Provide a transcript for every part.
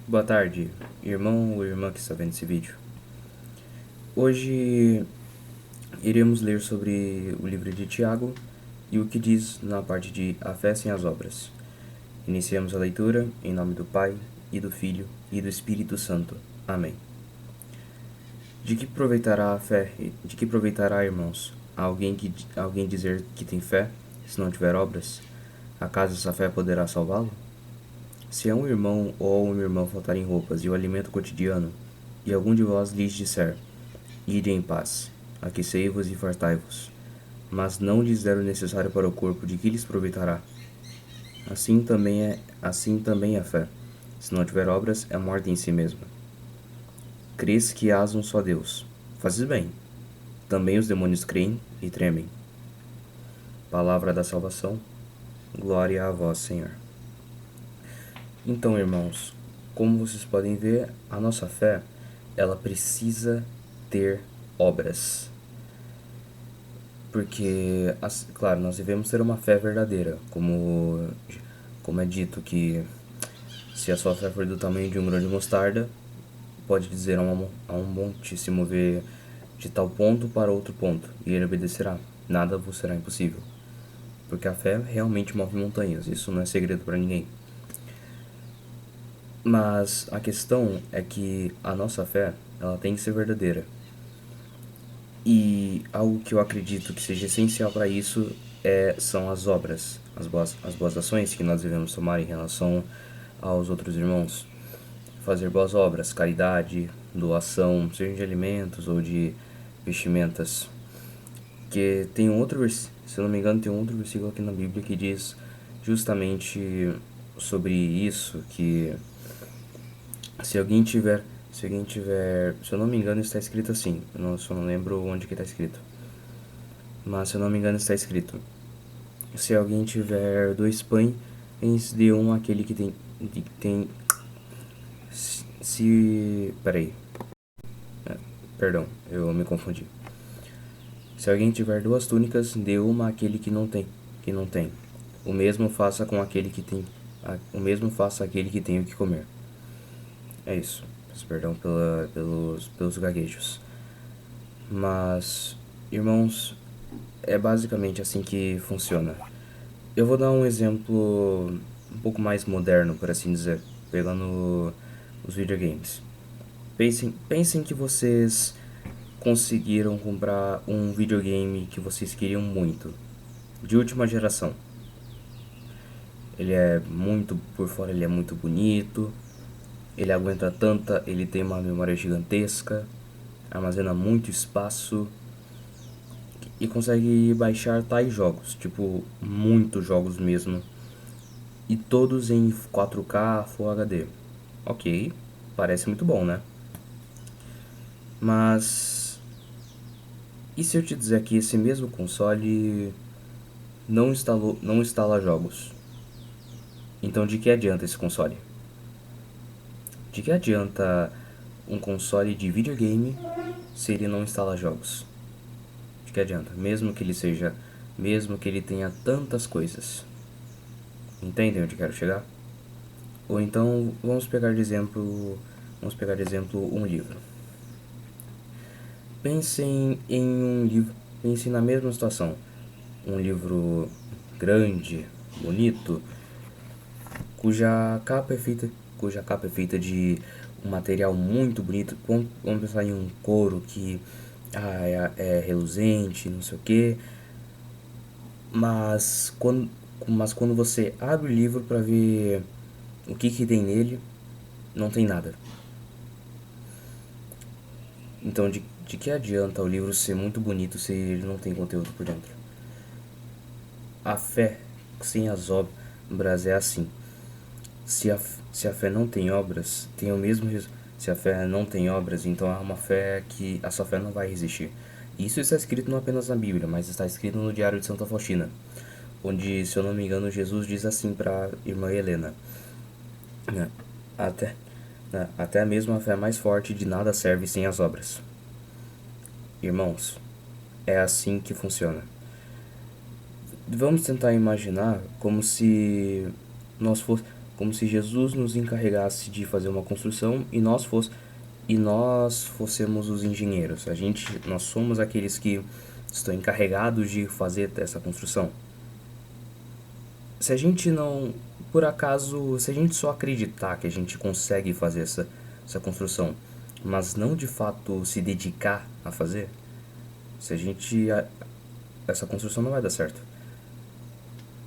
Boa tarde, irmão ou irmã que está vendo esse vídeo. Hoje iremos ler sobre o livro de Tiago e o que diz na parte de A Fé Sem as Obras. Iniciamos a leitura em nome do Pai, e do Filho, e do Espírito Santo. Amém. De que aproveitará a fé? De que aproveitará, irmãos, alguém dizer que tem fé, se não tiver obras? Acaso essa fé poderá salvá-lo? Se a um irmão ou a uma irmã faltarem roupas e o alimento cotidiano, e algum de vós lhes disser: Ide em paz, aquecei-vos e fartai-vos, mas não lhes der o necessário para o corpo, de que lhes aproveitará? Assim também a fé, se não tiver obras, é morta em si mesma. Crês que há um só Deus. Fazes bem. Também os demônios creem e tremem. Palavra da salvação. Glória a vós, Senhor. Então, irmãos, como vocês podem ver, a nossa fé, ela precisa ter obras. Porque, claro, nós devemos ter uma fé verdadeira, como é dito que se a sua fé for do tamanho de um grão de mostarda, pode dizer a um monte se mover de tal ponto para outro ponto, e ele obedecerá. Nada vos será impossível. Porque a fé realmente move montanhas, isso não é segredo para ninguém. Mas a questão é que a nossa fé, ela tem que ser verdadeira. E algo que eu acredito que seja essencial para isso são as obras, as boas ações que nós devemos tomar em relação aos outros irmãos. Fazer boas obras, caridade, doação, seja de alimentos ou de vestimentas. Que tem um outro versículo, se eu não me engano, tem um outro versículo aqui na Bíblia que diz justamente sobre isso, que se eu não me engano está escrito assim, só não lembro onde que está escrito, mas se eu não me engano está escrito: se alguém tiver 2 pães, dê um àquele que tem peraí, perdão, eu me confundi. Se alguém tiver 2 túnicas, dê uma àquele que não tem. O mesmo faça com aquele que tem, o mesmo faça aquele que tem o que comer. É isso. Peço perdão pelos gaguejos. Mas, irmãos, é basicamente assim que funciona. Eu vou dar um exemplo um pouco mais moderno, por assim dizer, pegando os videogames. Pensem que vocês conseguiram comprar um videogame que vocês queriam muito, de última geração. Ele é muito, por fora ele é muito bonito, ele tem uma memória gigantesca, armazena muito espaço e consegue baixar tais jogos, tipo, muitos jogos mesmo, e todos em 4K Full HD. Ok, parece muito bom, né? Mas e se eu te dizer que esse mesmo console não instala jogos? Então de que adianta esse console? De que adianta um console de videogame se ele não instala jogos? De que adianta? Mesmo que ele tenha tantas coisas. Entendem onde quero chegar? Ou então vamos pegar de exemplo um livro. Pensem na mesma situação. Um livro grande, bonito, cuja capa é feita de um material muito bonito. Vamos pensar em um couro que é reluzente, não sei o que. Mas quando você abre o livro para ver o que tem nele, não tem nada. Então de que adianta o livro ser muito bonito se ele não tem conteúdo por dentro? A fé sem as obras é assim. Se a fé não tem obras, tem o mesmo se a fé não tem obras, então é uma fé que a sua fé não vai resistir. Isso está escrito não apenas na Bíblia, mas está escrito no Diário de Santa Faustina, onde, se eu não me engano, Jesus diz assim para irmã Helena, né? Até, até mesmo a fé mais forte de nada serve sem as obras. Irmãos, é assim que funciona. Vamos tentar imaginar como se nós fosse, como se Jesus nos encarregasse de fazer uma construção e nós fossemos os engenheiros. Nós somos aqueles que estão encarregados de fazer essa construção. Se a gente não, por acaso, se a gente só acreditar que a gente consegue fazer essa construção, mas não de fato se dedicar a fazer, se a gente, essa construção não vai dar certo.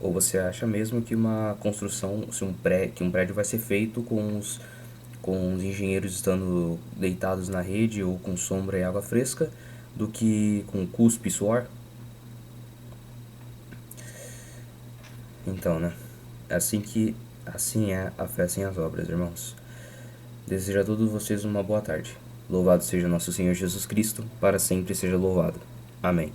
Ou você acha mesmo que uma construção, que um prédio vai ser feito com os engenheiros estando deitados na rede ou com sombra e água fresca, do que com cuspe e suor? Então, né? Assim é a fé sem as obras, irmãos. Desejo a todos vocês uma boa tarde. Louvado seja nosso Senhor Jesus Cristo, para sempre seja louvado. Amém.